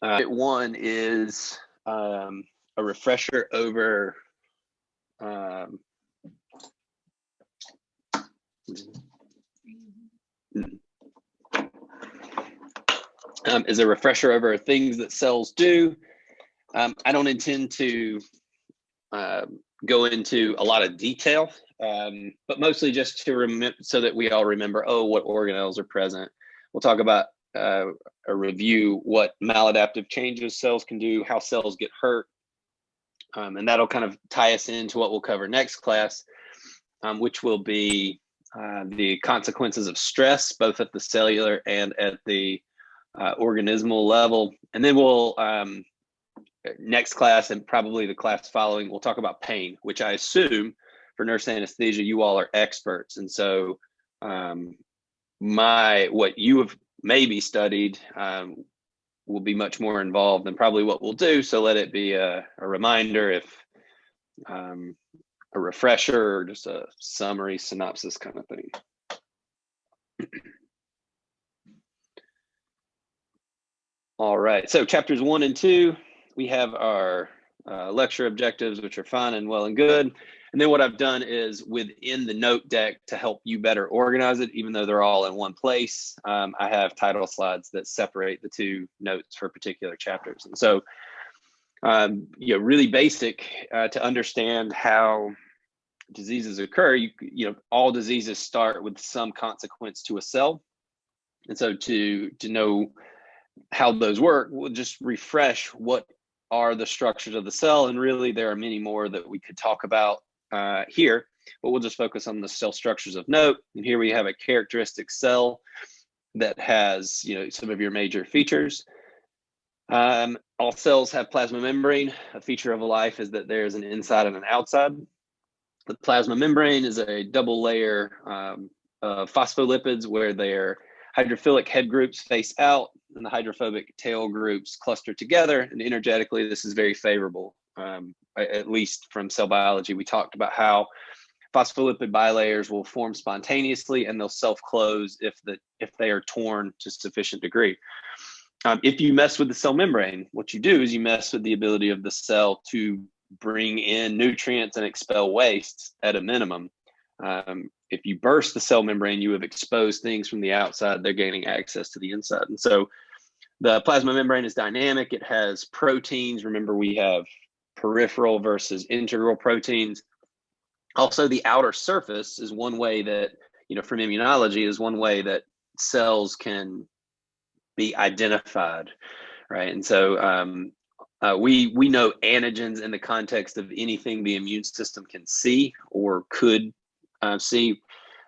One is a refresher over things that cells do. I don't intend to go into a lot of detail, but mostly just to remember, so that we all remember, oh, what organelles are present. We'll talk about a review, what maladaptive changes cells can do, how cells get hurt, and that'll kind of tie us into what we'll cover next class, which will be the consequences of stress, both at the cellular and at the organismal level. And then we'll, next class and probably the class following, we'll talk about pain, which I assume for nurse anesthesia, you all are experts. And so what you have maybe studied will be much more involved than probably what we'll do. So let it be a reminder, if a refresher or just a summary synopsis kind of thing. All right, so chapters 1 and 2, we have our lecture objectives, which are fine and well and good. And then what I've done is within the note deck, to help you better organize it, even though they're all in one place, I have title slides that separate the two notes for particular chapters. And so, really basic to understand how diseases occur. All diseases start with some consequence to a cell. And so to know how those work, we'll just refresh what are the structures of the cell. And really, there are many more that we could talk about here, but we'll just focus on the cell structures of note. And here we have a characteristic cell that has, some of your major features. All cells have plasma membrane. A feature of a life is that there's an inside and an outside. The plasma membrane is a double layer of phospholipids where their hydrophilic head groups face out and the hydrophobic tail groups cluster together. And energetically, this is very favorable. At least from cell biology, we talked about how phospholipid bilayers will form spontaneously and they'll self-close if they are torn to sufficient degree. If you mess with the cell membrane, what you do is you mess with the ability of the cell to bring in nutrients and expel waste at a minimum. If you burst the cell membrane, you have exposed things from the outside. They're gaining access to the inside. And so the plasma membrane is dynamic. It has proteins. Remember, we have peripheral versus integral proteins. Also, the outer surface is one way that, from immunology, is one way that cells can be identified, right? And so we know antigens in the context of anything the immune system can see or could see.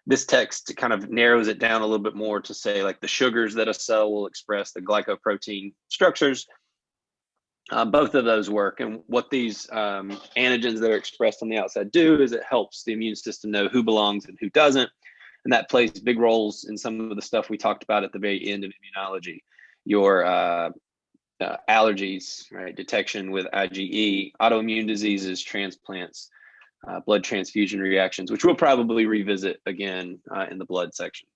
This text kind of narrows it down a little bit more to say, like, the sugars that a cell will express, the glycoprotein structures. Both of those work. And what these antigens that are expressed on the outside do is it helps the immune system know who belongs and who doesn't. And that plays big roles in some of the stuff we talked about at the very end of immunology. Your allergies, right? Detection with IgE, autoimmune diseases, transplants, blood transfusion reactions, which we'll probably revisit again in the blood section.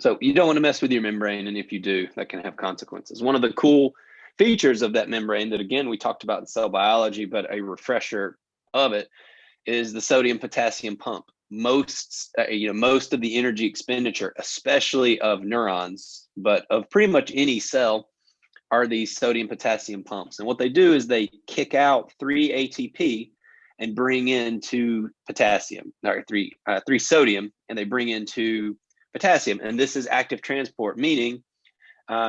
So you don't want to mess with your membrane, and if you do, that can have consequences. One of the cool features of that membrane that, again, we talked about in cell biology, but a refresher of it, is the sodium-potassium pump. Most of the energy expenditure, especially of neurons, but of pretty much any cell, are these sodium-potassium pumps. And what they do is they kick out 3 ATP and bring in 2 potassium, or 3 sodium, and they bring in 2 potassium. And this is active transport, meaning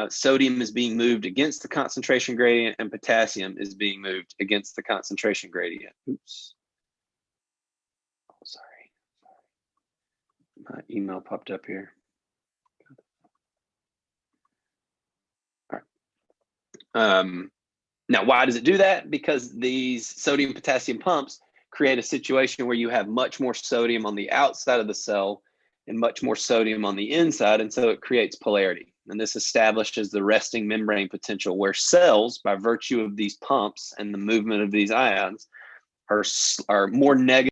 sodium is being moved against the concentration gradient and potassium is being moved against the concentration gradient. Oops. Oh, sorry. My email popped up here. All right. Now, why does it do that? Because these sodium potassium pumps create a situation where you have much more sodium on the outside of the cell and much more sodium on the inside. And so it creates polarity. And this establishes the resting membrane potential, where cells, by virtue of these pumps and the movement of these ions, are more negative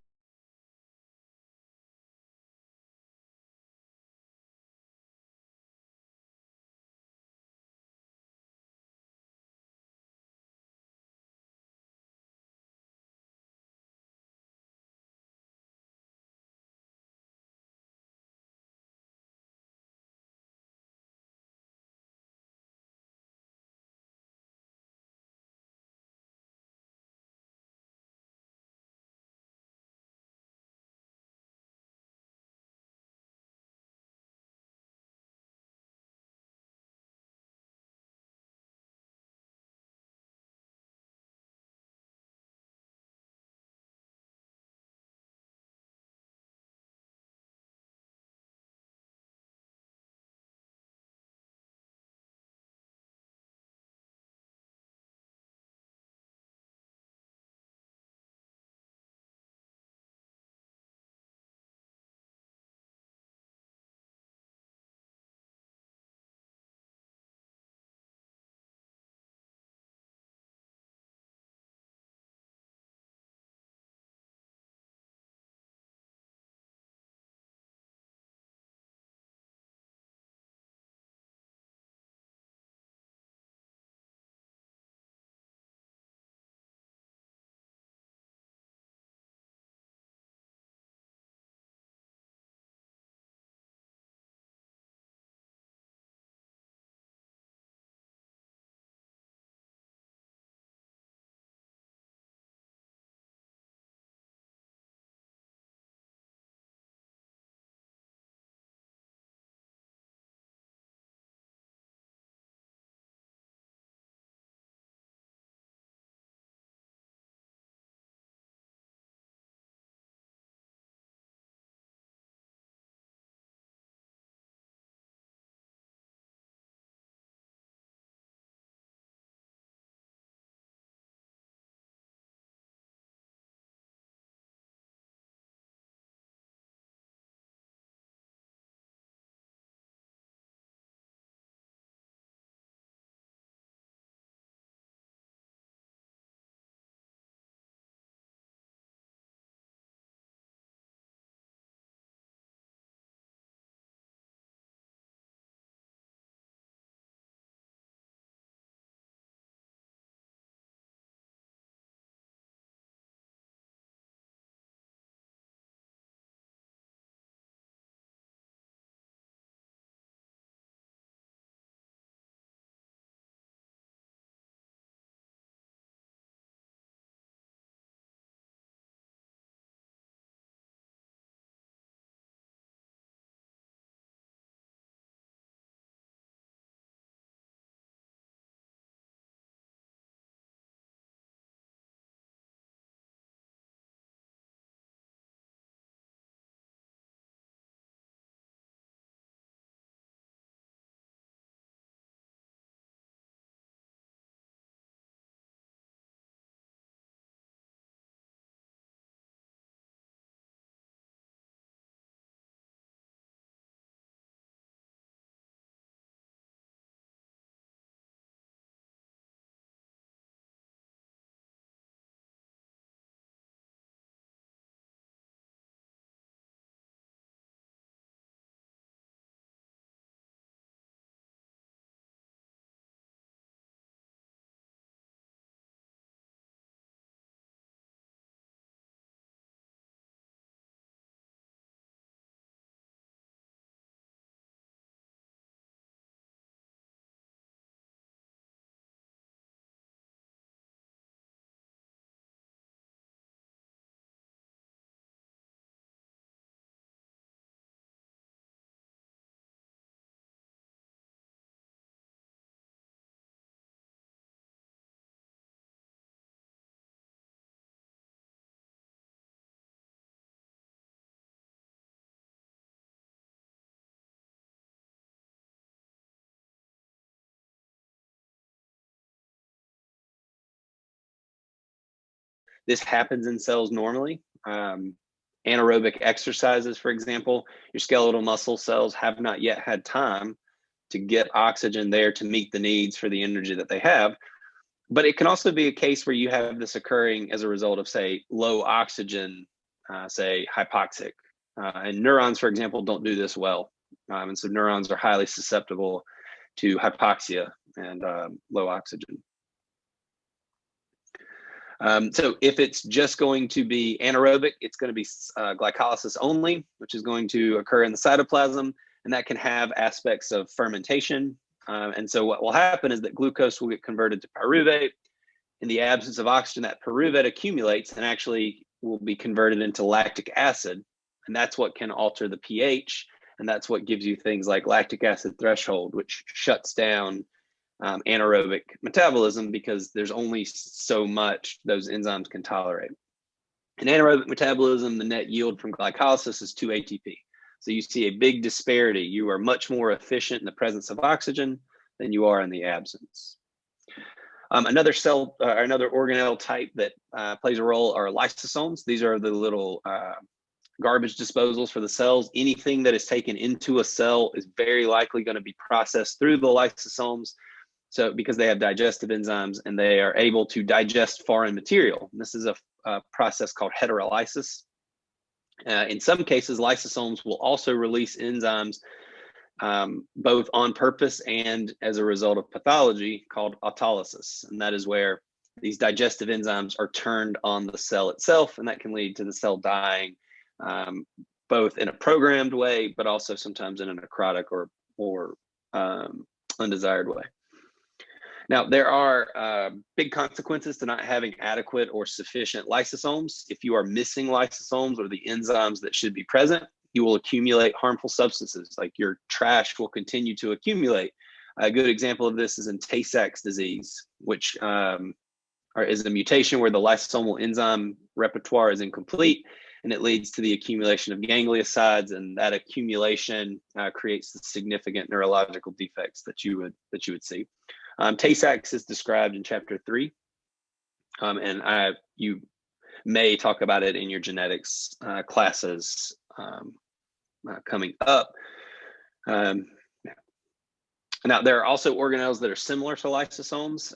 This happens in cells normally. Anaerobic exercises, for example, your skeletal muscle cells have not yet had time to get oxygen there to meet the needs for the energy that they have. But it can also be a case where you have this occurring as a result of, say, low oxygen, say hypoxic. And neurons, for example, don't do this well. And so neurons are highly susceptible to hypoxia and low oxygen. So if it's just going to be anaerobic, it's going to be glycolysis only, which is going to occur in the cytoplasm, and that can have aspects of fermentation. And so what will happen is that glucose will get converted to pyruvate. In the absence of oxygen, that pyruvate accumulates and actually will be converted into lactic acid. And that's what can alter the pH. And that's what gives you things like lactic acid threshold, which shuts down anaerobic metabolism because there's only so much those enzymes can tolerate. In anaerobic metabolism, the net yield from glycolysis is 2 ATP. So you see a big disparity. You are much more efficient in the presence of oxygen than you are in the absence. Another organelle type that plays a role are lysosomes. These are the little garbage disposals for the cells. Anything that is taken into a cell is very likely going to be processed through the lysosomes. So because they have digestive enzymes and they are able to digest foreign material. And this is a process called heterolysis. In some cases, lysosomes will also release enzymes both on purpose and as a result of pathology called autolysis. And that is where these digestive enzymes are turned on the cell itself, and that can lead to the cell dying both in a programmed way, but also sometimes in a necrotic or undesired way. Now, there are big consequences to not having adequate or sufficient lysosomes. If you are missing lysosomes or the enzymes that should be present, you will accumulate harmful substances, like your trash will continue to accumulate. A good example of this is in Tay-Sachs disease, which is a mutation where the lysosomal enzyme repertoire is incomplete, and it leads to the accumulation of gangliosides, and that accumulation creates the significant neurological defects that you would see. Tay-Sachs is described in chapter 3, and you may talk about it in your genetics classes coming up. Now, there are also organelles that are similar to lysosomes.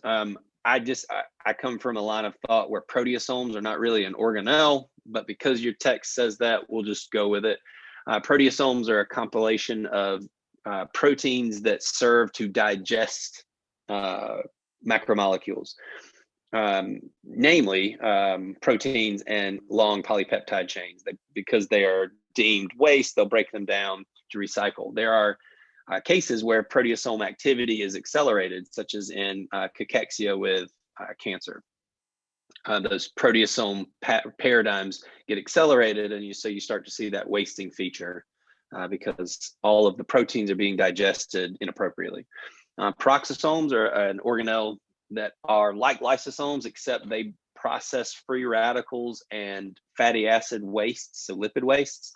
I come from a line of thought where proteasomes are not really an organelle, but because your text says that, we'll just go with it. Proteasomes are a compilation of proteins that serve to digest macromolecules, namely proteins and long polypeptide chains. Because they are deemed waste, they'll break them down to recycle. There are cases where proteasome activity is accelerated, such as in cachexia with cancer. Those proteasome paradigms get accelerated, and so you start to see that wasting feature because all of the proteins are being digested inappropriately. Peroxisomes are an organelle that are like lysosomes, except they process free radicals and fatty acid wastes, so lipid wastes.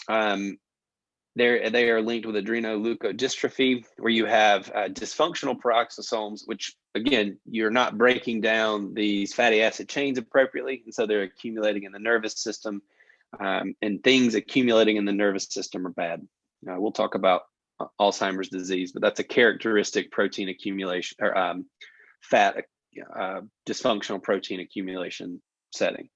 They are linked with adrenoleukodystrophy, where you have dysfunctional peroxisomes, which, again, you're not breaking down these fatty acid chains appropriately, and so they're accumulating in the nervous system, and things accumulating in the nervous system are bad. We'll talk about Alzheimer's disease, but that's a characteristic protein accumulation or dysfunctional protein accumulation setting.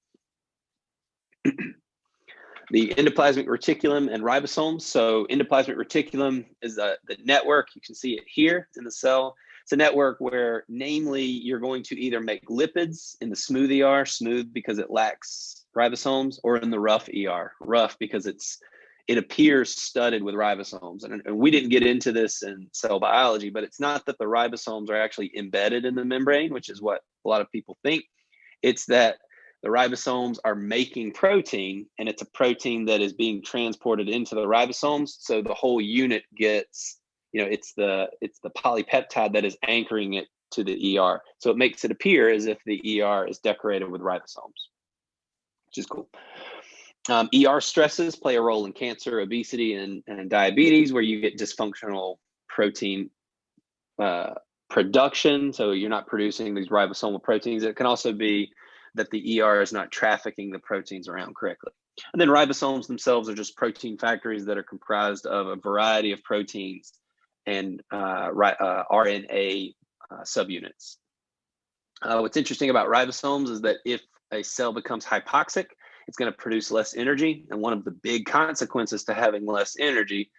The endoplasmic reticulum and ribosomes. So endoplasmic reticulum is the network. You can see it here in the cell. It's a network where, namely, you're going to either make lipids in the smooth ER, smooth because it lacks ribosomes, or in the rough ER, rough because it appears studded with ribosomes. And we didn't get into this in cell biology, but it's not that the ribosomes are actually embedded in the membrane, which is what a lot of people think. It's that the ribosomes are making protein, and it's a protein that is being transported into the ribosomes. So the whole unit gets, it's the polypeptide that is anchoring it to the ER. So it makes it appear as if the ER is decorated with ribosomes, which is cool. ER stresses play a role in cancer, obesity, and diabetes, where you get dysfunctional protein production. So you're not producing these ribosomal proteins. It can also be that the ER is not trafficking the proteins around correctly. And then ribosomes themselves are just protein factories that are comprised of a variety of proteins and RNA subunits. What's interesting about ribosomes is that if a cell becomes hypoxic, it's going to produce less energy. And one of the big consequences to having less energy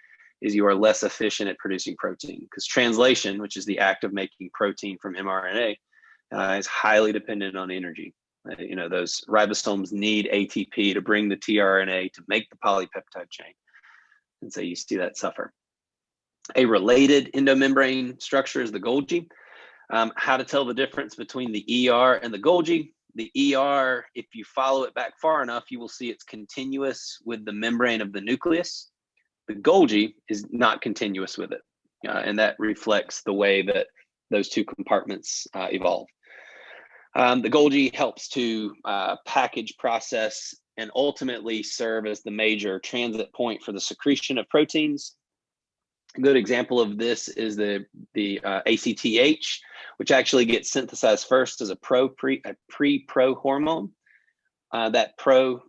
is you are less efficient at producing protein, because translation, which is the act of making protein from mRNA, is highly dependent on energy. Those ribosomes need ATP to bring the tRNA to make the polypeptide chain. And so you see that suffer. A related endomembrane structure is the Golgi. How to tell the difference between the ER and the Golgi. The ER, if you follow it back far enough, you will see it's continuous with the membrane of the nucleus. The Golgi is not continuous with it. And that reflects the way that those two compartments evolve. The Golgi helps to package, process, and ultimately serve as the major transit point for the secretion of proteins. A good example of this is the ACTH, which actually gets synthesized first as a pre-pro hormone. That pre-pro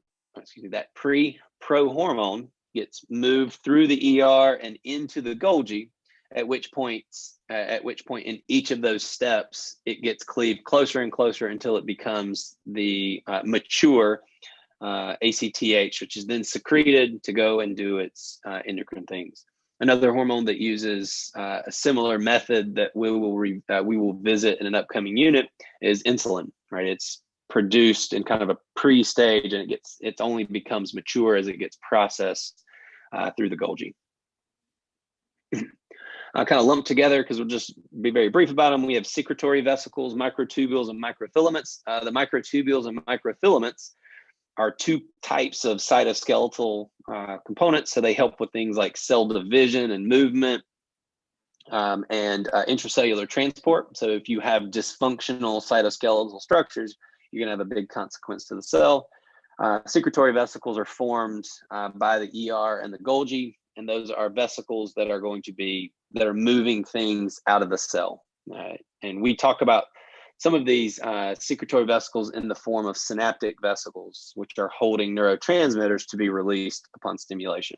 hormone gets moved through the ER and into the Golgi, at which point in each of those steps, it gets cleaved closer and closer until it becomes the mature ACTH, which is then secreted to go and do its endocrine things. Another hormone that uses a similar method that we will visit in an upcoming unit is insulin. Right, it's produced in kind of a pre-stage, and it only becomes mature as it gets processed through the Golgi. Kind of lumped together because we'll just be very brief about them. We have secretory vesicles, microtubules, and microfilaments. The microtubules and microfilaments are two types of cytoskeletal components. So they help with things like cell division and movement and intracellular transport. So if you have dysfunctional cytoskeletal structures, you're going to have a big consequence to the cell. Secretory vesicles are formed by the ER and the Golgi, and those are vesicles that are moving things out of the cell. And we talk about some of these secretory vesicles in the form of synaptic vesicles, which are holding neurotransmitters to be released upon stimulation.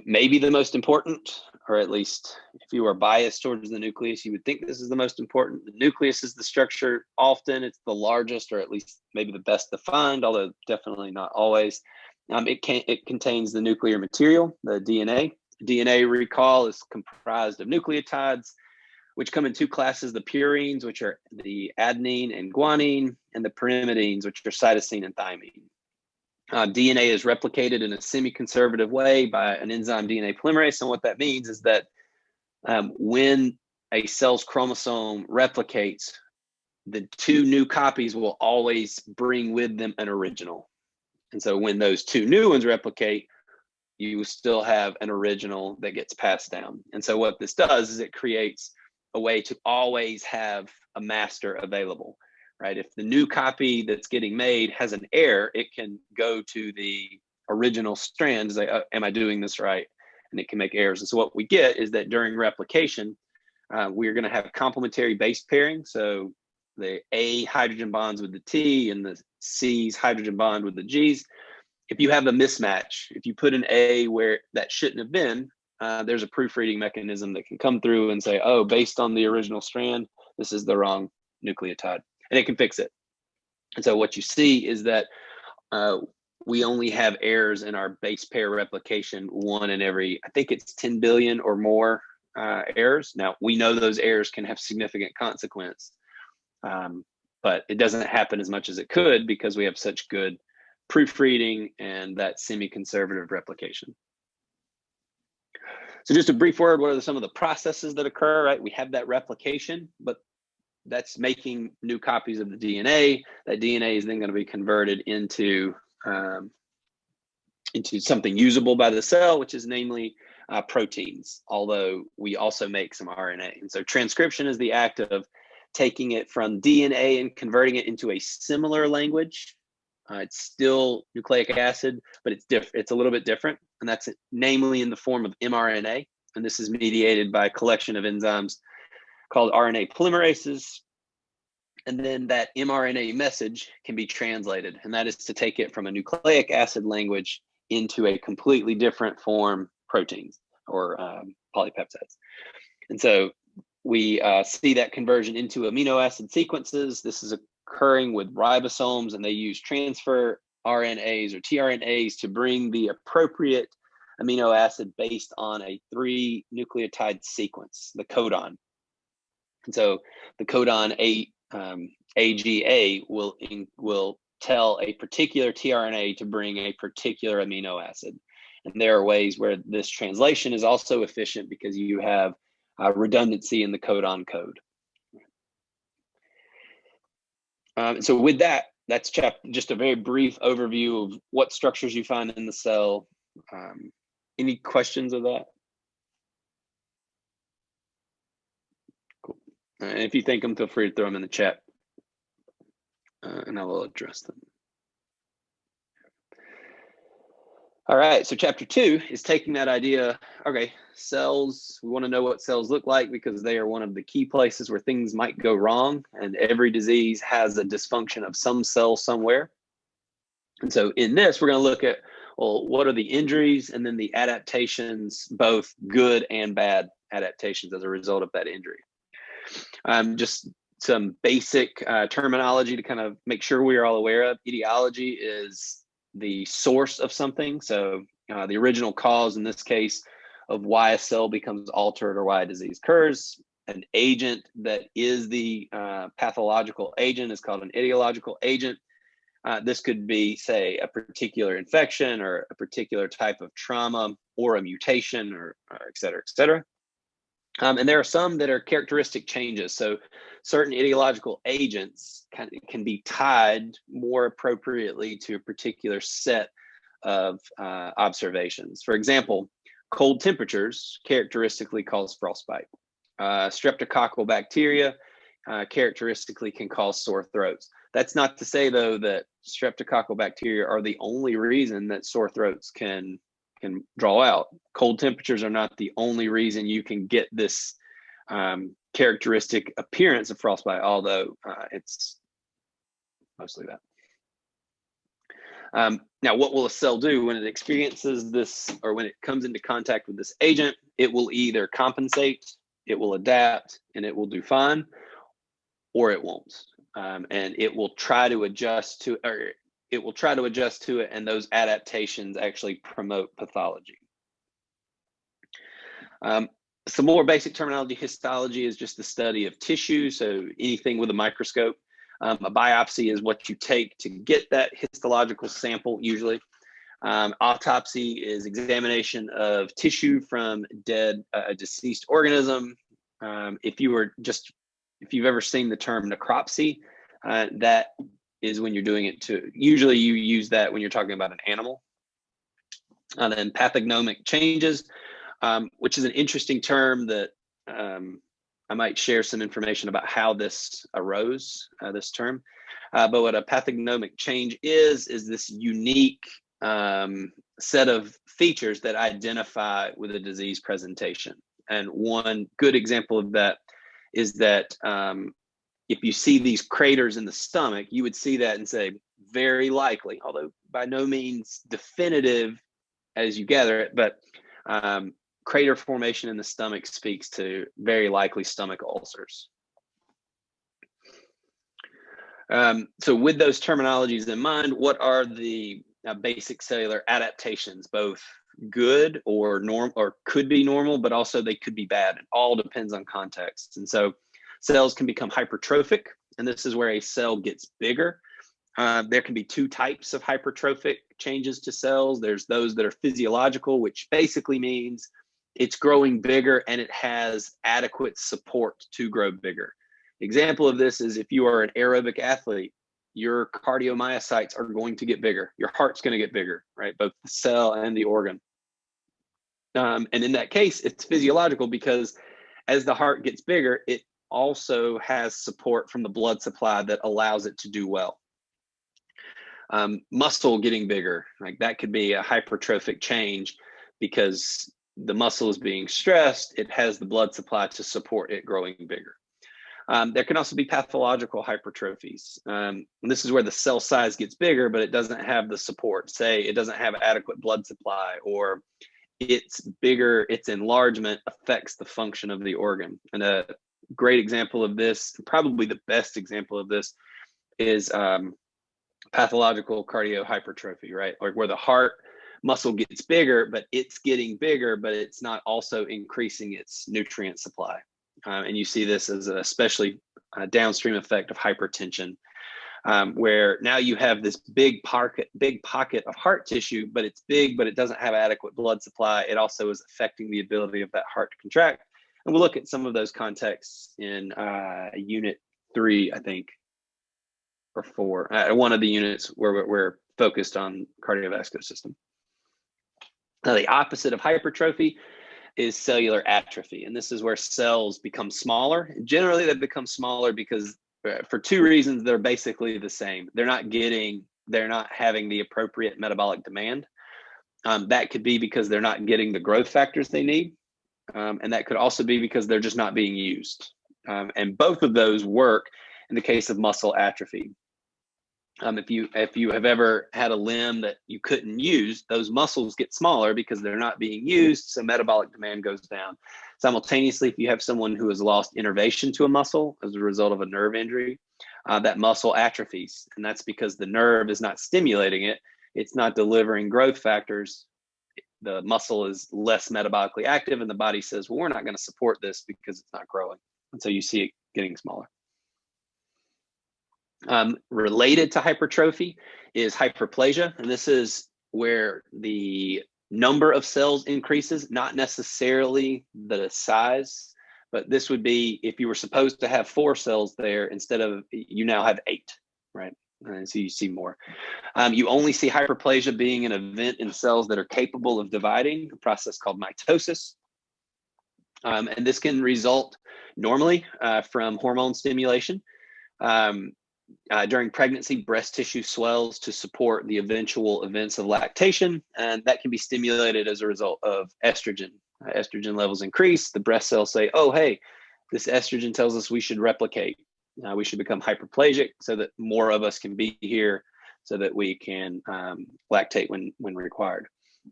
Maybe the most important, or at least if you are biased towards the nucleus, you would think this is the most important. The nucleus is the structure. Often it's the largest, or at least maybe the best defined, although definitely not always. It contains the nuclear material, the DNA. DNA, recall, is comprised of nucleotides, which come in two classes: the purines, which are the adenine and guanine, and the pyrimidines, which are cytosine and thymine. DNA is replicated in a semi-conservative way by an enzyme, DNA polymerase. And what that means is that when a cell's chromosome replicates, the two new copies will always bring with them an original. And so when those two new ones replicate, you still have an original that gets passed down. And so what this does is it creates a way to always have a master available, right? If the new copy that's getting made has an error, it can go to the original strand and say, am I doing this right? And it can make errors. And so what we get is that during replication, we're going to have complementary base pairing. So the A hydrogen bonds with the T and the C's hydrogen bond with the G's. If you have a mismatch, if you put an A where that shouldn't have been, there's a proofreading mechanism that can come through and say, oh, based on the original strand, this is the wrong nucleotide, and it can fix it. And so what you see is that we only have errors in our base pair replication, one in every, I think it's 10 billion or more errors. Now, we know those errors can have significant consequence, but it doesn't happen as much as it could because we have such good proofreading and that semi-conservative replication. So just a brief word, what are some of the processes that occur, right? We have that replication, but that's making new copies of the DNA. That DNA is then going to be converted into something usable by the cell, which is namely proteins, although we also make some RNA. And so transcription is the act of taking it from DNA and converting it into a similar language. It's still nucleic acid, but it's a little bit different. And that's namely in the form of mRNA. And this is mediated by a collection of enzymes called RNA polymerases. And then that mRNA message can be translated, and that is to take it from a nucleic acid language into a completely different form, proteins or polypeptides. And so we see that conversion into amino acid sequences. This is occurring with ribosomes, and they use transfer RNAs or tRNAs to bring the appropriate amino acid based on a 3 nucleotide sequence, the codon. And so the codon AGA will tell a particular tRNA to bring a particular amino acid. And there are ways where this translation is also efficient because you have redundancy in the codon code. So with that, that's just a very brief overview of what structures you find in the cell. Any questions of that? Cool. And if you think them, feel free to throw them in the chat, and I will address them. All right, so chapter 2 is taking that idea, okay, cells, we want to know what cells look like because they are one of the key places where things might go wrong, and every disease has a dysfunction of some cell somewhere. And so in this, we're going to look at, well, what are the injuries and then the adaptations, both good and bad adaptations as a result of that injury. Just some basic terminology to kind of make sure we are all aware of. Etiology is the source of something. So the original cause in this case of why a cell becomes altered or why a disease occurs. An agent that is the pathological agent is called an etiological agent. This could be, say, a particular infection or a particular type of trauma or a mutation or et cetera, et cetera. And there are some that are characteristic changes. So certain etiological agents can be tied more appropriately to a particular set of observations. For example, cold temperatures characteristically cause frostbite. Streptococcal bacteria characteristically can cause sore throats. That's not to say, though, that streptococcal bacteria are the only reason that sore throats can draw out. Cold temperatures are not the only reason you can get this characteristic appearance of frostbite, although it's mostly that. Now, what will a cell do when it experiences this, or when it comes into contact with this agent? It will either compensate, it will adapt, and it will do fine, or it won't. And it will try to adjust to, or it will try to adjust to it, and those adaptations actually promote pathology. Some more basic terminology. Histology is just the study of tissue, so anything with a microscope. A biopsy is what you take to get that histological sample, usually. Autopsy is examination of tissue from a deceased organism. If you've ever seen the term necropsy, that is when you're doing it to, usually you use that when you're talking about an animal. And then pathognomic changes, which is an interesting term that I might share some information about how this arose, this term. But what a pathognomic change is this unique set of features that identify with a disease presentation. And one good example of that is that if you see these craters in the stomach, you would see that and say, very likely, although by no means definitive as you gather it, but crater formation in the stomach speaks to very likely stomach ulcers. So with those terminologies in mind, what are the basic cellular adaptations, both good or normal, or could be normal, but also they could be bad? It all depends on context. And so cells can become hypertrophic, and this is where a cell gets bigger. There can be two types of hypertrophic changes to cells. There's those that are physiological, which basically means it's growing bigger and it has adequate support to grow bigger. Example of this is if you are an aerobic athlete, your cardiomyocytes are going to get bigger. Your heart's going to get bigger, right? Both the cell and the organ. And in that case, it's physiological because as the heart gets bigger, it also has support from the blood supply that allows it to do well. Muscle getting bigger, like that could be a hypertrophic change because the muscle is being stressed. It has the blood supply to support it growing bigger. There can also be pathological hypertrophies. And this is where the cell size gets bigger, but it doesn't have the support. Say it doesn't have adequate blood supply, or it's bigger, its enlargement affects the function of the organ. And a great example of this, probably the best example of this, is pathological cardiohypertrophy, right? Like where the heart muscle gets bigger, but it's getting bigger, but it's not also increasing its nutrient supply. And you see this as an especially downstream effect of hypertension, where now you have this big pocket of heart tissue, but it's big, but it doesn't have adequate blood supply. It also is affecting the ability of that heart to contract. And we'll look at some of those contexts in unit 3, I think, or 4, one of the units where we're focused on cardiovascular system. Now, the opposite of hypertrophy is cellular atrophy. And this is where cells become smaller. Generally, they become smaller because for 2 reasons, they're basically the same. They're not having the appropriate metabolic demand. That could be because they're not getting the growth factors they need. And that could also be because they're just not being used. And both of those work in the case of muscle atrophy. If you have ever had a limb that you couldn't use, those muscles get smaller because they're not being used, so metabolic demand goes down. Simultaneously, if you have someone who has lost innervation to a muscle as a result of a nerve injury, that muscle atrophies, and that's because the nerve is not stimulating it. It's not delivering growth factors. The muscle is less metabolically active, and the body says, well, we're not going to support this because it's not growing. And so you see it getting smaller. Related to hypertrophy is hyperplasia, and this is where the number of cells increases, not necessarily the size, but this would be if you were supposed to have 4 cells there, instead of, you now have 8, right? And so you see more. You only see hyperplasia being an event in cells that are capable of dividing, a process called mitosis. And this can result normally from hormone stimulation. During pregnancy, breast tissue swells to support the eventual events of lactation, and that can be stimulated as a result of estrogen. Estrogen levels increase. The breast cells say, oh, hey, this estrogen tells us we should replicate. We should become hyperplagic so that more of us can be here so that we can lactate when required.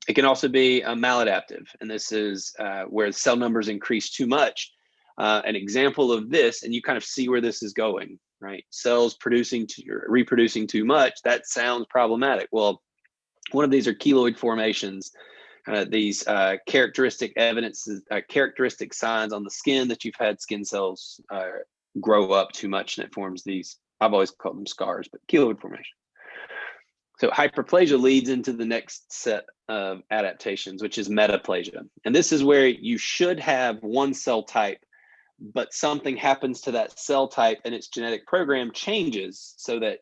It can also be maladaptive, and this is where cell numbers increase too much. An example of this, and you kind of see where this is going, right? Cells reproducing too much, that sounds problematic. Well, one of these are keloid formations. These characteristic signs on the skin that you've had skin cells grow up too much, and it forms these, I've always called them scars, but keloid formation. So hyperplasia leads into the next set of adaptations, which is metaplasia. And this is where you should have one cell type, but something happens to that cell type and its genetic program changes so that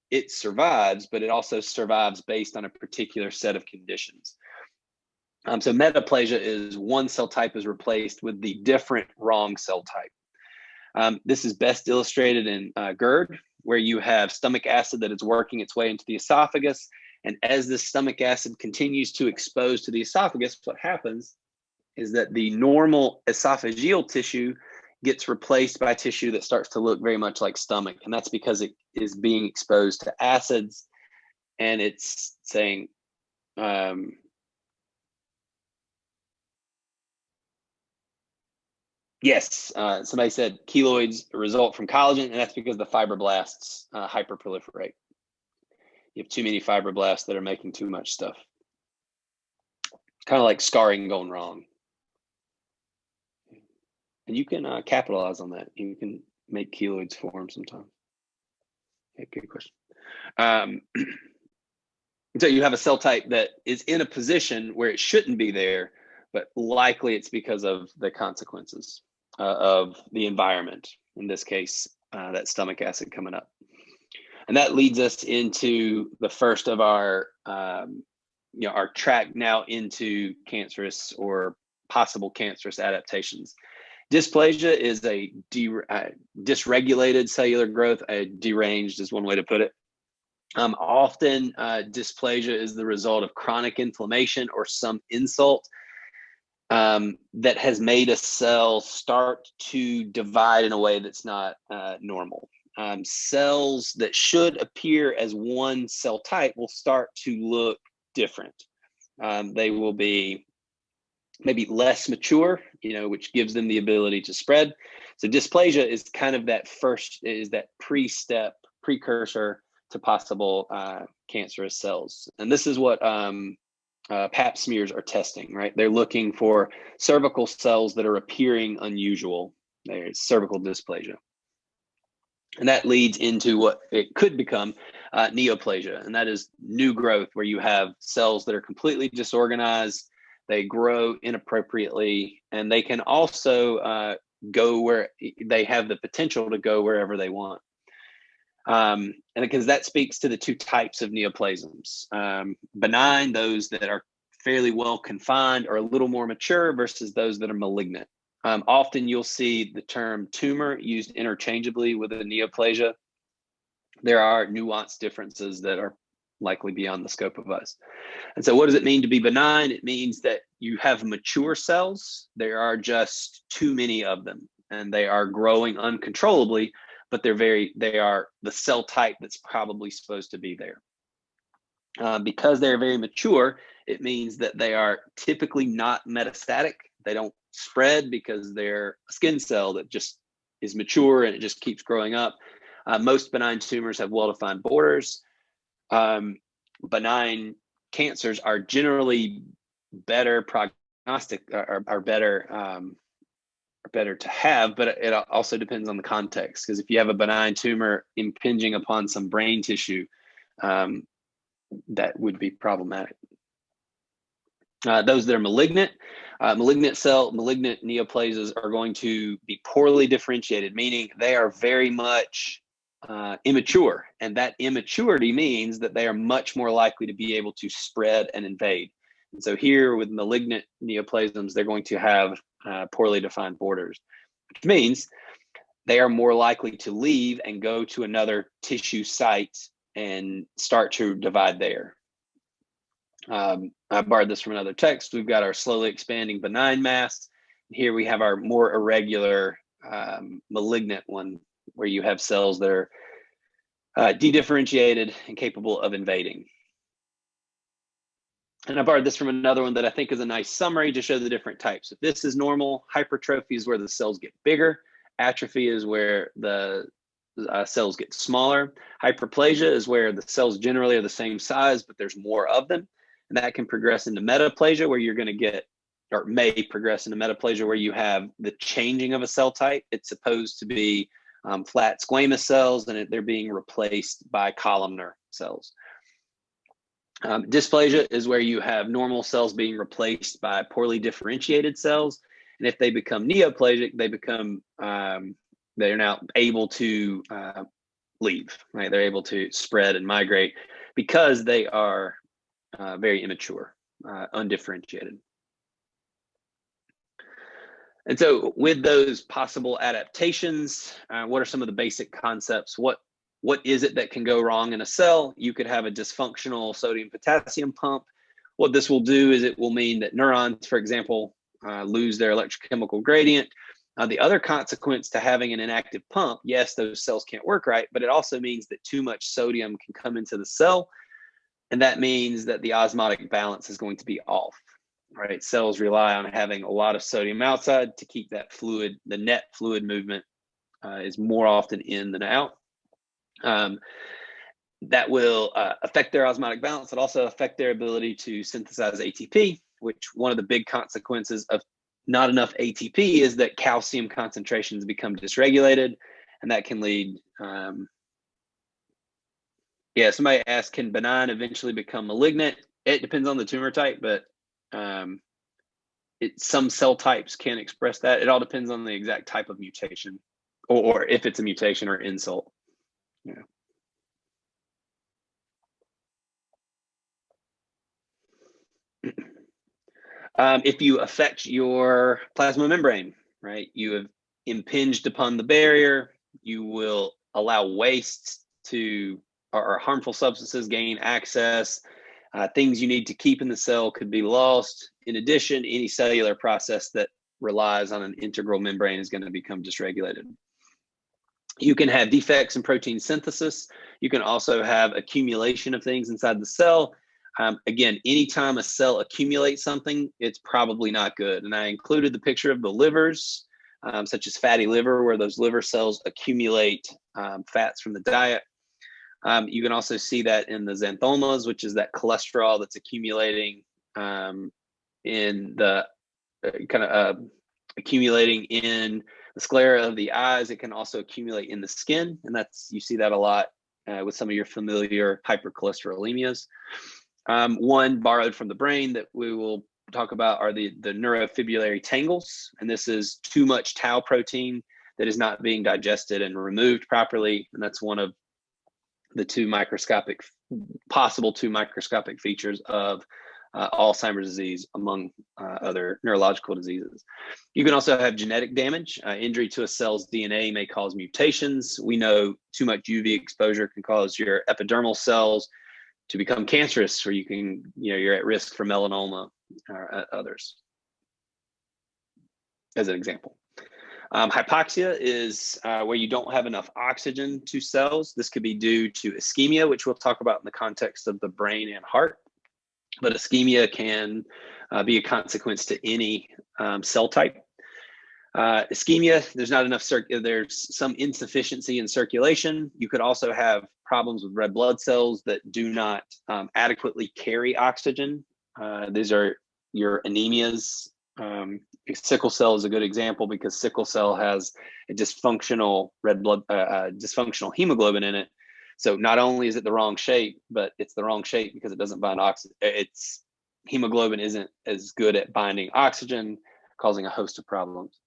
it survives, but it also survives based on a particular set of conditions. So metaplasia is one cell type is replaced with the different wrong cell type. This is best illustrated in GERD, where you have stomach acid that is working its way into the esophagus. And as this stomach acid continues to expose to the esophagus, what happens is that the normal esophageal tissue gets replaced by tissue that starts to look very much like stomach. And that's because it is being exposed to acids, and it's saying, yes, somebody said keloids result from collagen, and that's because the fibroblasts hyperproliferate. You have too many fibroblasts that are making too much stuff. Kind of like scarring going wrong. And you can capitalize on that. You can make keloids form sometimes. Okay, good question. So you have a cell type that is in a position where it shouldn't be there, but likely it's because of the consequences of the environment. In this case, that stomach acid coming up. And that leads us into the first of our, our track now into cancerous or possible cancerous adaptations. Dysplasia is a dysregulated cellular growth. Deranged is one way to put it. Often dysplasia is the result of chronic inflammation or some insult. that has made a cell start to divide in a way that's not normal. Cells that should appear as one cell type will start to look different. They will be maybe less mature, which gives them the ability to spread. So dysplasia is kind of that precursor to possible cancerous cells. And this is what Pap smears are testing, right? They're looking for cervical cells that are appearing unusual. There's cervical dysplasia. And that leads into what it could become neoplasia. And that is new growth, where you have cells that are completely disorganized. They grow inappropriately, and they can also go where they have the potential to go wherever they want. And because that speaks to the two types of neoplasms, benign, those that are fairly well confined or a little more mature, versus those that are malignant. Often you'll see the term tumor used interchangeably with a neoplasia. There are nuanced differences that are likely beyond the scope of us. And so what does it mean to be benign? It means that you have mature cells. There are just too many of them, and they are growing uncontrollably, but they are the cell type that's probably supposed to be there. Because they're very mature, it means that they are typically not metastatic. They don't spread because they're a skin cell that just is mature and it just keeps growing up. Most benign tumors have well-defined borders. Benign cancers are generally better prognostic, are better to have, but it also depends on the context. Because if you have a benign tumor impinging upon some brain tissue, that would be problematic. Those that are malignant neoplasias are going to be poorly differentiated, meaning they are very much immature. And that immaturity means that they are much more likely to be able to spread and invade. And so here with malignant neoplasms, they're going to have poorly defined borders, which means they are more likely to leave and go to another tissue site and start to divide there. I borrowed this from another text. We've got our slowly expanding benign mass. Here we have our more irregular malignant one, where you have cells that are dedifferentiated and capable of invading. And I borrowed this from another one that I think is a nice summary to show the different types. If this is normal, hypertrophy is where the cells get bigger. Atrophy is where the cells get smaller. Hyperplasia is where the cells generally are the same size, but there's more of them. And that can progress into metaplasia, where you're going to get, or may progress into metaplasia, where you have the changing of a cell type. It's supposed to be flat squamous cells, and they're being replaced by columnar cells. Dysplasia is where you have normal cells being replaced by poorly differentiated cells. And if they become neoplasic, they're now able to leave, right? They're able to spread and migrate because they are very immature, undifferentiated. And so with those possible adaptations, what are some of the basic concepts? What is it that can go wrong in a cell? You could have a dysfunctional sodium-potassium pump. What this will do is it will mean that neurons, for example, lose their electrochemical gradient. The other consequence to having an inactive pump, yes, those cells can't work right, but it also means that too much sodium can come into the cell. And that means that the osmotic balance is going to be off, right? Cells rely on having a lot of sodium outside to keep that fluid, the net fluid movement is more often in than out. That will affect their osmotic balance. It also affect their ability to synthesize ATP, which one of the big consequences of not enough ATP is that calcium concentrations become dysregulated, and that can lead. Somebody asked, can benign eventually become malignant? It depends on the tumor type, but some cell types can express that. It all depends on the exact type of mutation, or if it's a mutation or insult. Yeah. If you affect your plasma membrane, right, you have impinged upon the barrier, you will allow wastes or harmful substances gain access. Things you need to keep in the cell could be lost. In addition, any cellular process that relies on an integral membrane is going to become dysregulated. You can have defects in protein synthesis. You can also have accumulation of things inside the cell. Again, anytime a cell accumulates something, it's probably not good. And I included the picture of the livers, such as fatty liver, where those liver cells accumulate fats from the diet. You can also see that in the xanthomas, which is that cholesterol that's accumulating in the accumulating in the sclera of the eyes. It can also accumulate in the skin, and you see that a lot with some of your familiar hypercholesterolemias. One borrowed from the brain that we will talk about are the neurofibrillary tangles, and this is too much tau protein that is not being digested and removed properly, and that's one of the possible two microscopic features of Alzheimer's disease, among other neurological diseases. You can also have genetic damage. Injury to a cell's DNA may cause mutations. We know too much UV exposure can cause your epidermal cells to become cancerous, or you're at risk for melanoma or others, as an example. Hypoxia is where you don't have enough oxygen to cells. This could be due to ischemia, which we'll talk about in the context of the brain and heart. But ischemia can be a consequence to any cell type. Ischemia, there's not enough, there's some insufficiency in circulation. You could also have problems with red blood cells that do not adequately carry oxygen. These are your anemias. Sickle cell is a good example because sickle cell has a dysfunctional dysfunctional hemoglobin in it. So not only is it the wrong shape, but it's the wrong shape because it doesn't bind oxygen. Its hemoglobin isn't as good at binding oxygen, causing a host of problems.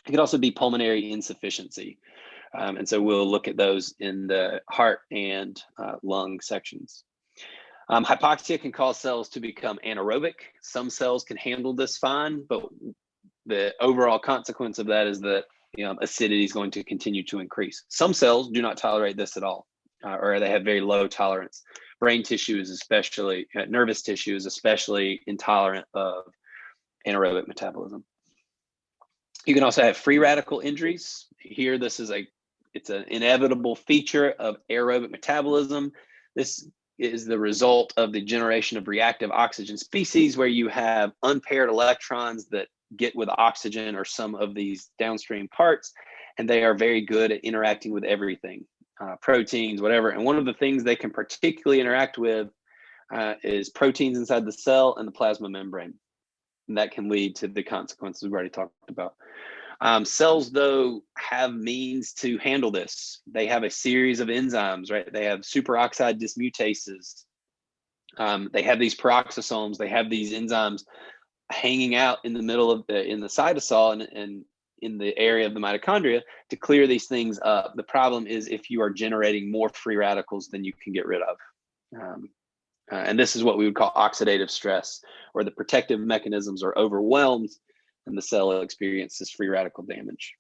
It could also be pulmonary insufficiency. And so we'll look at those in the heart and lung sections. Hypoxia can cause cells to become anaerobic. Some cells can handle this fine, but the overall consequence of that is that acidity is going to continue to increase. Some cells do not tolerate this at all, or they have very low tolerance. Brain tissue is especially, nervous tissue is especially intolerant of anaerobic metabolism. You can also have free radical injuries. Here, it's an inevitable feature of aerobic metabolism. This is the result of the generation of reactive oxygen species, where you have unpaired electrons that get with oxygen or some of these downstream parts, and they are very good at interacting with everything, proteins, whatever. And one of the things they can particularly interact with is proteins inside the cell and the plasma membrane. And that can lead to the consequences we've already talked about. Cells, though, have means to handle this. They have a series of enzymes, right? They have superoxide dismutases. They have these peroxisomes. They have these enzymes hanging out in the middle of in the cytosol and in the area of the mitochondria to clear these things up. The problem is if you are generating more free radicals than you can get rid of. And this is what we would call oxidative stress, where the protective mechanisms are overwhelmed and the cell experiences free radical damage.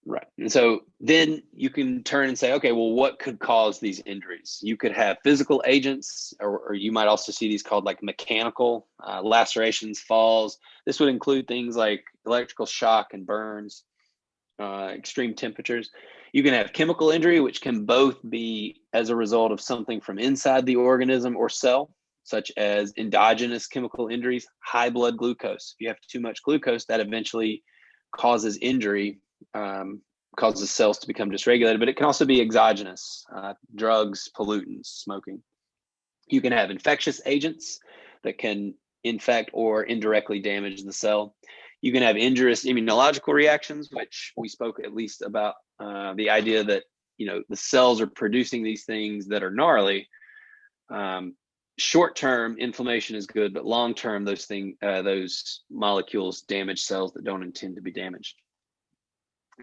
Right. And so then you can turn and say, okay, well, what could cause these injuries? You could have physical agents, or you might also see these called like mechanical lacerations, falls. This would include things like electrical shock and burns, extreme temperatures. You can have chemical injury, which can both be as a result of something from inside the organism or cell, such as endogenous chemical injuries, high blood glucose. If you have too much glucose, that eventually causes injury, causes cells to become dysregulated, but it can also be exogenous, drugs, pollutants, smoking. You can have infectious agents that can infect or indirectly damage the cell. You can have injurious immunological reactions, which we spoke at least about the idea that, the cells are producing these things that are gnarly. Short-term inflammation is good, but long-term, those molecules damage cells that don't intend to be damaged.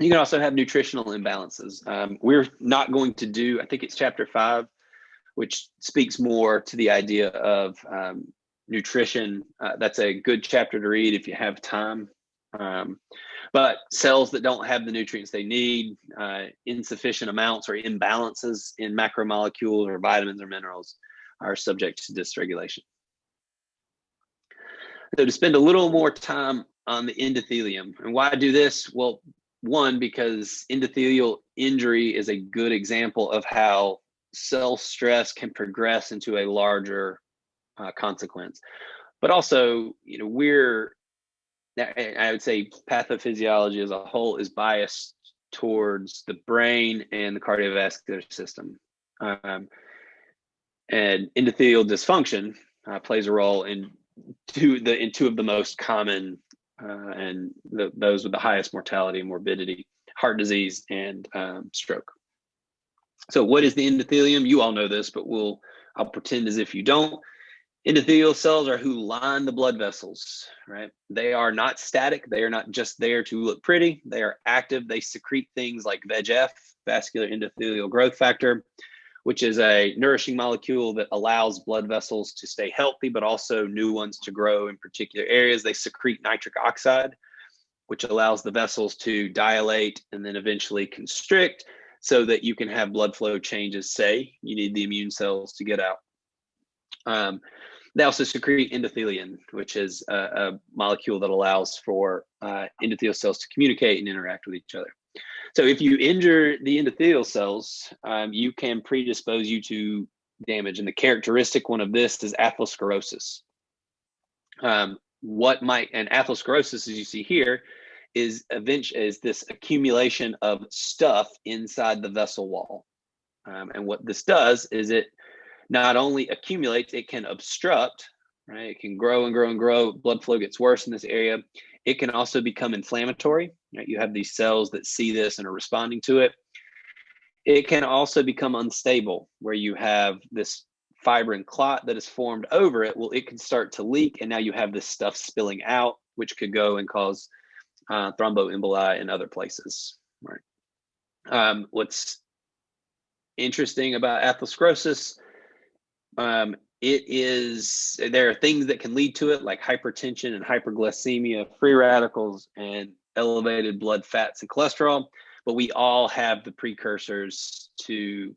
You can also have nutritional imbalances. We're not going to do, I think it's chapter 5, which speaks more to the idea of nutrition. That's a good chapter to read if you have time. But cells that don't have the nutrients they need, insufficient amounts or imbalances in macromolecules or vitamins or minerals, are subject to dysregulation. So to spend a little more time on the endothelium, and why do this? Well, one, because endothelial injury is a good example of how cell stress can progress into a larger consequence. But also, I would say pathophysiology as a whole is biased towards the brain and the cardiovascular system. And endothelial dysfunction plays a role in two of the most common and those with the highest mortality and morbidity: heart disease and stroke. So what is the endothelium? You all know this, but I'll pretend as if you don't. Endothelial cells are who line the blood vessels, right? They are not static. They are not just there to look pretty. They are active. They secrete things like VEGF, vascular endothelial growth factor, which is a nourishing molecule that allows blood vessels to stay healthy, but also new ones to grow in particular areas. They secrete nitric oxide, which allows the vessels to dilate and then eventually constrict so that you can have blood flow changes. Say you need the immune cells to get out. They also secrete endothelin, which is a molecule that allows for endothelial cells to communicate and interact with each other. So if you injure the endothelial cells, you can predispose you to damage. And the characteristic one of this is atherosclerosis. And atherosclerosis, as you see here, is this accumulation of stuff inside the vessel wall. And what this does is it not only accumulates, it can obstruct, right? It can grow and grow and grow. Blood flow gets worse in this area. It can also become inflammatory, right? You have these cells that see this and are responding to it. It can also become unstable, where you have this fibrin clot that is formed over it. Well, it can start to leak, and now you have this stuff spilling out, which could go and cause thromboemboli in other places, right? What's interesting about atherosclerosis, there are things that can lead to it, like hypertension and hyperglycemia, free radicals, and elevated blood fats and cholesterol. But we all have the precursors to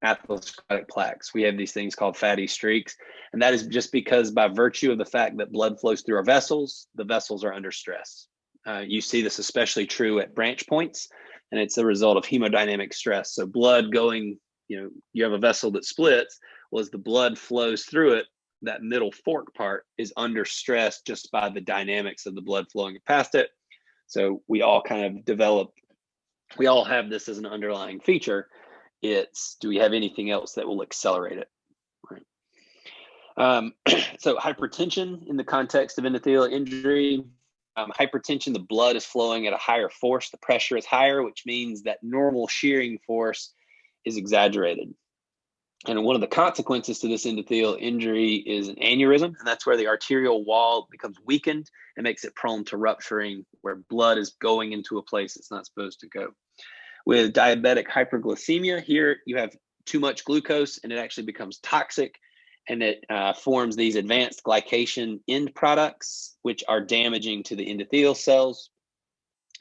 atherosclerotic plaques. We have these things called fatty streaks. And that is just because, by virtue of the fact that blood flows through our vessels, the vessels are under stress. You see this especially true at branch points, and it's a result of hemodynamic stress. So blood going, you have a vessel that splits. Well, as the blood flows through it, that middle fork part is under stress just by the dynamics of the blood flowing past it. So we all have this as an underlying feature. It's, do we have anything else that will accelerate it? Right. So hypertension in the context of endothelial injury, hypertension, the blood is flowing at a higher force. The pressure is higher, which means that normal shearing force is exaggerated. And one of the consequences to this endothelial injury is an aneurysm, and that's where the arterial wall becomes weakened and makes it prone to rupturing, where blood is going into a place it's not supposed to go. With diabetic hyperglycemia, here you have too much glucose, and it actually becomes toxic, and it forms these advanced glycation end products, which are damaging to the endothelial cells.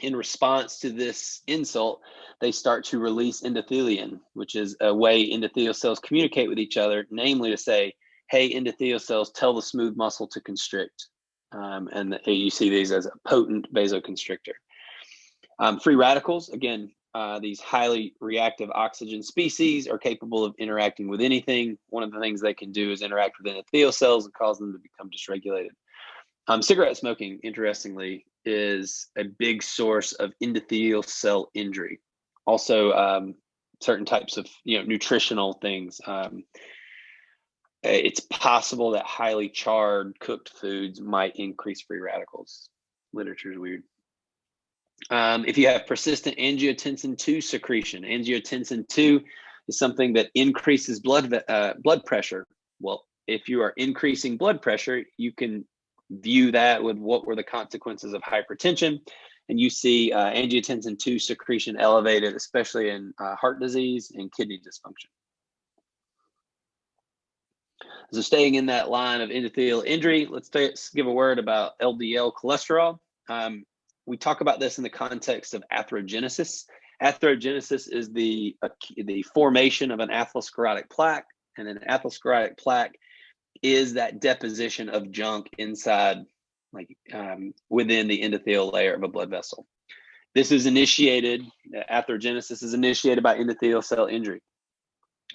In response to this insult, they start to release endothelin, which is a way endothelial cells communicate with each other, namely to say, hey, endothelial cells, tell the smooth muscle to constrict. And you see these as a potent vasoconstrictor. Free radicals, again, these highly reactive oxygen species are capable of interacting with anything. One of the things they can do is interact with endothelial cells and cause them to become dysregulated. Cigarette smoking, interestingly, is a big source of endothelial cell injury. Also, certain types of nutritional things. It's possible that highly charred cooked foods might increase free radicals. Literature is weird. If you have persistent angiotensin II secretion, angiotensin II is something that increases blood pressure. Well, if you are increasing blood pressure, you can view that with what were the consequences of hypertension, and you see angiotensin II secretion elevated, especially in heart disease and kidney dysfunction. So staying in that line of endothelial injury, let's give a word about LDL cholesterol. we talk about this in the context of atherogenesis. Atherogenesis is the formation of an atherosclerotic plaque, and an atherosclerotic plaque is that deposition of junk inside, within the endothelial layer of a blood vessel. This is initiated, atherogenesis is initiated by endothelial cell injury.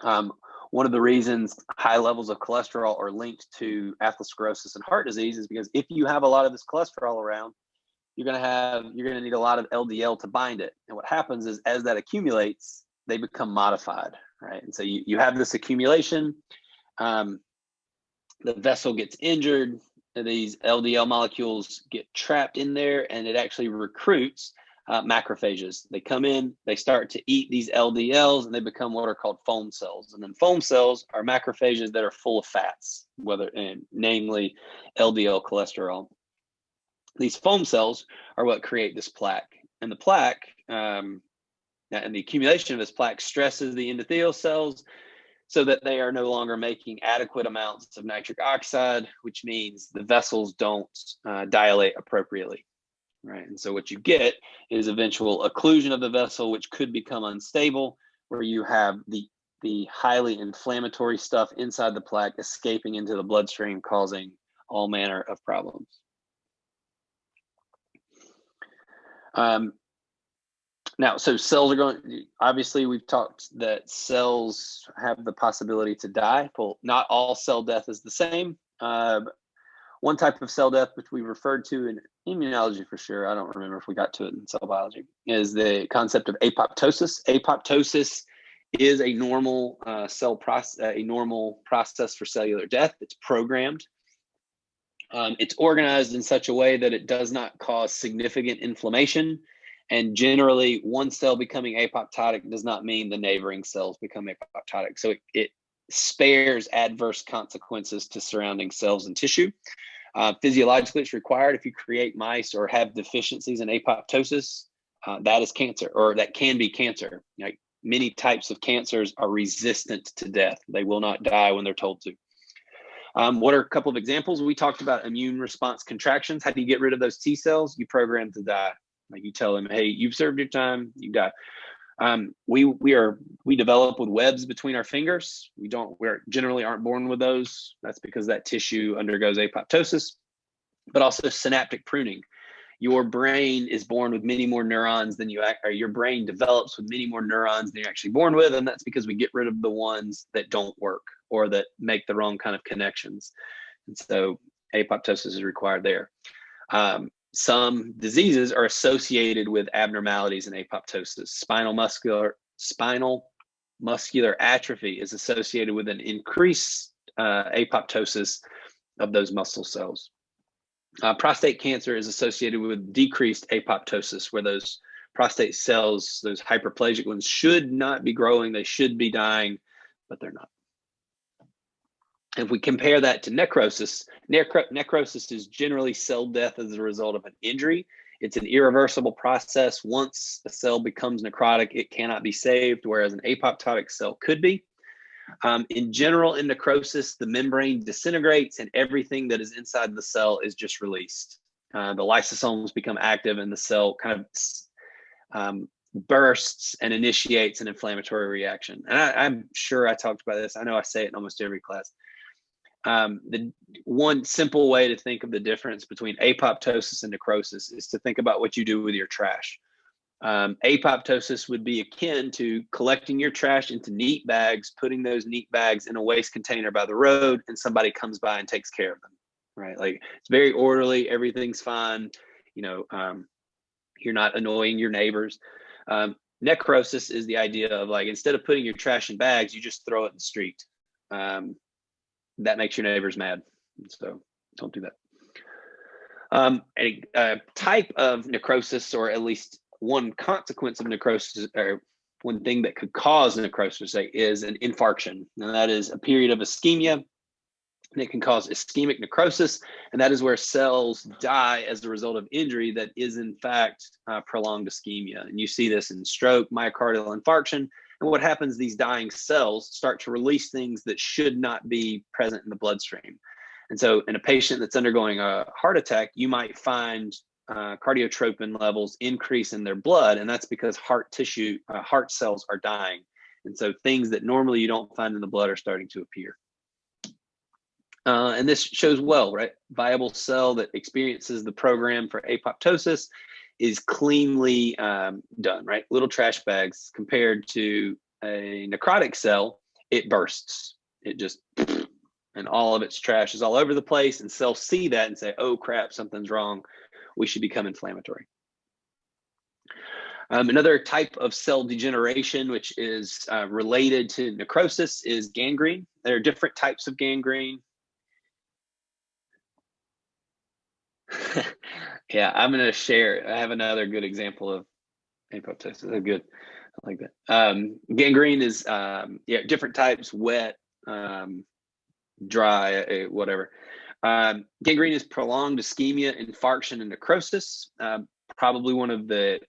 One of the reasons high levels of cholesterol are linked to atherosclerosis and heart disease is because if you have a lot of this cholesterol around, you're going to need a lot of LDL to bind it. And what happens is, as that accumulates, they become modified, right? And so you have this accumulation, the vessel gets injured, these LDL molecules get trapped in there, and it actually recruits macrophages. They come in, they start to eat these LDLs, and they become what are called foam cells. And then foam cells are macrophages that are full of fats, namely LDL cholesterol. These foam cells are what create this plaque, and the plaque and the accumulation of this plaque stresses the endothelial cells so that they are no longer making adequate amounts of nitric oxide, which means the vessels don't dilate appropriately. Right. And so what you get is eventual occlusion of the vessel, which could become unstable, where you have the highly inflammatory stuff inside the plaque escaping into the bloodstream, causing all manner of problems. Now, so cells are obviously we've talked that cells have the possibility to die. Well, not all cell death is the same. One type of cell death, which we referred to in immunology for sure, I don't remember if we got to it in cell biology, is the concept of apoptosis. Apoptosis is a normal a normal process for cellular death. It's programmed. It's organized in such a way that it does not cause significant inflammation. And generally, one cell becoming apoptotic does not mean the neighboring cells become apoptotic. So it spares adverse consequences to surrounding cells and tissue. Physiologically, it's required if you create mice or have deficiencies in apoptosis, that is cancer, or that can be cancer. Like many types of cancers are resistant to death. They will not die when they're told to. What are a couple of examples? We talked about immune response contractions. How do you get rid of those T cells? You program to die. Like you tell them, hey, you've served your time, you die. We develop with webs between our fingers. We generally aren't born with those. That's because that tissue undergoes apoptosis, but also synaptic pruning. Your brain is born with many more neurons than your brain develops with many more neurons than you're actually born with. And that's because we get rid of the ones that don't work or that make the wrong kind of connections. And so apoptosis is required there. Some diseases are associated with abnormalities in apoptosis. Spinal muscular atrophy is associated with an increased apoptosis of those muscle cells. Prostate cancer is associated with decreased apoptosis, where those prostate cells, those hyperplagic ones, should not be growing. They should be dying, but they're not. If we compare that to necrosis, necrosis is generally cell death as a result of an injury. It's an irreversible process. Once a cell becomes necrotic, it cannot be saved, whereas an apoptotic cell could be. In general, in necrosis, the membrane disintegrates and everything that is inside the cell is just released. The lysosomes become active and the cell kind of bursts and initiates an inflammatory reaction. And I'm sure I talked about this. I know I say it in almost every class. The one simple way to think of the difference between apoptosis and necrosis is to think about what you do with your trash. Apoptosis would be akin to collecting your trash into neat bags, putting those neat bags in a waste container by the road, and somebody comes by and takes care of them, right? Like it's very orderly, everything's fine. You're not annoying your neighbors. Necrosis is the idea of like, instead of putting your trash in bags, you just throw it in the street. That makes your neighbors mad. So don't do that. A type of necrosis, or at least one consequence of necrosis, or one thing that could cause necrosis, is an infarction. And that is a period of ischemia. And it can cause ischemic necrosis. And that is where cells die as a result of injury that is in fact prolonged ischemia. And you see this in stroke, myocardial infarction. And what happens, these dying cells start to release things that should not be present in the bloodstream. And so in a patient that's undergoing a heart attack, you might find cardiotropin levels increase in their blood, and that's because heart tissue, heart cells are dying. And so things that normally you don't find in the blood are starting to appear. And this shows well, right? Viable cell that experiences the program for apoptosis is cleanly done, right? Little trash bags. Compared to a necrotic cell, it bursts. It just, and all of its trash is all over the place, and cells see that and say, oh crap, something's wrong. We should become inflammatory. Another type of cell degeneration, which is related to necrosis, is gangrene. There are different types of gangrene. Yeah, I'm going to share. I have another good example of apoptosis. Oh, good. I like that. Gangrene is, different types, wet, dry, whatever. Gangrene is prolonged ischemia, infarction, and necrosis. Probably one of the,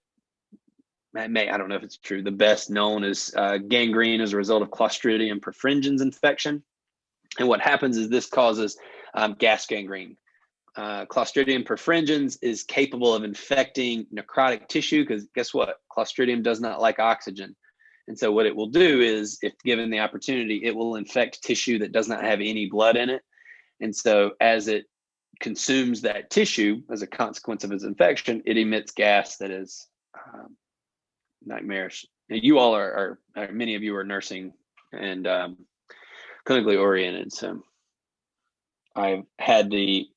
I don't know if it's true, the best known is gangrene as a result of Clostridium perfringens infection. And what happens is this causes gas gangrene. Clostridium perfringens is capable of infecting necrotic tissue because guess what? Clostridium does not like oxygen. And so what it will do is, if given the opportunity, it will infect tissue that does not have any blood in it. And so as it consumes that tissue as a consequence of its infection, it emits gas that is nightmarish. Now, you all are many of you are nursing and clinically oriented. So I've had the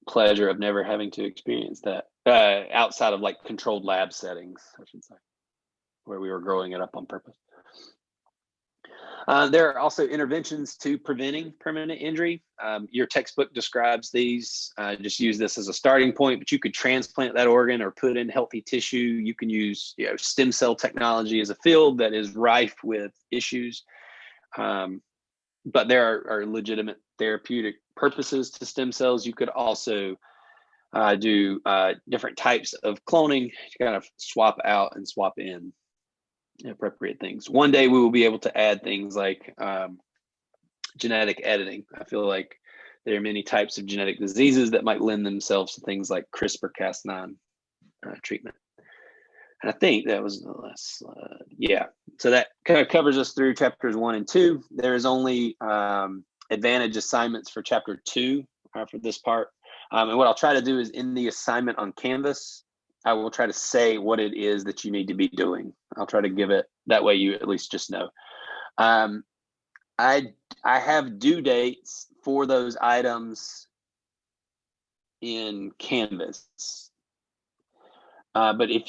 pleasure of never having to experience that outside of like controlled lab settings, I should say, where we were growing it up on purpose. There are also interventions to preventing permanent injury. Your textbook describes these. Just use this as a starting point, but you could transplant that organ or put in healthy tissue. You can use stem cell technology as a field that is rife with issues. But there are legitimate therapeutic purposes to stem cells. You could also do different types of cloning to kind of swap out and swap in appropriate things. One day we will be able to add things like genetic editing. I feel like there are many types of genetic diseases that might lend themselves to things like CRISPR-Cas9 treatment. And I think that was the last slide. Yeah, so that kind of covers us through chapters 1 and 2. There is only advantage assignments for chapter 2 for this part. And what I'll try to do is in the assignment on Canvas, I will try to say what it is that you need to be doing. I'll try to give it, that way you at least just know. I have due dates for those items in Canvas. But if you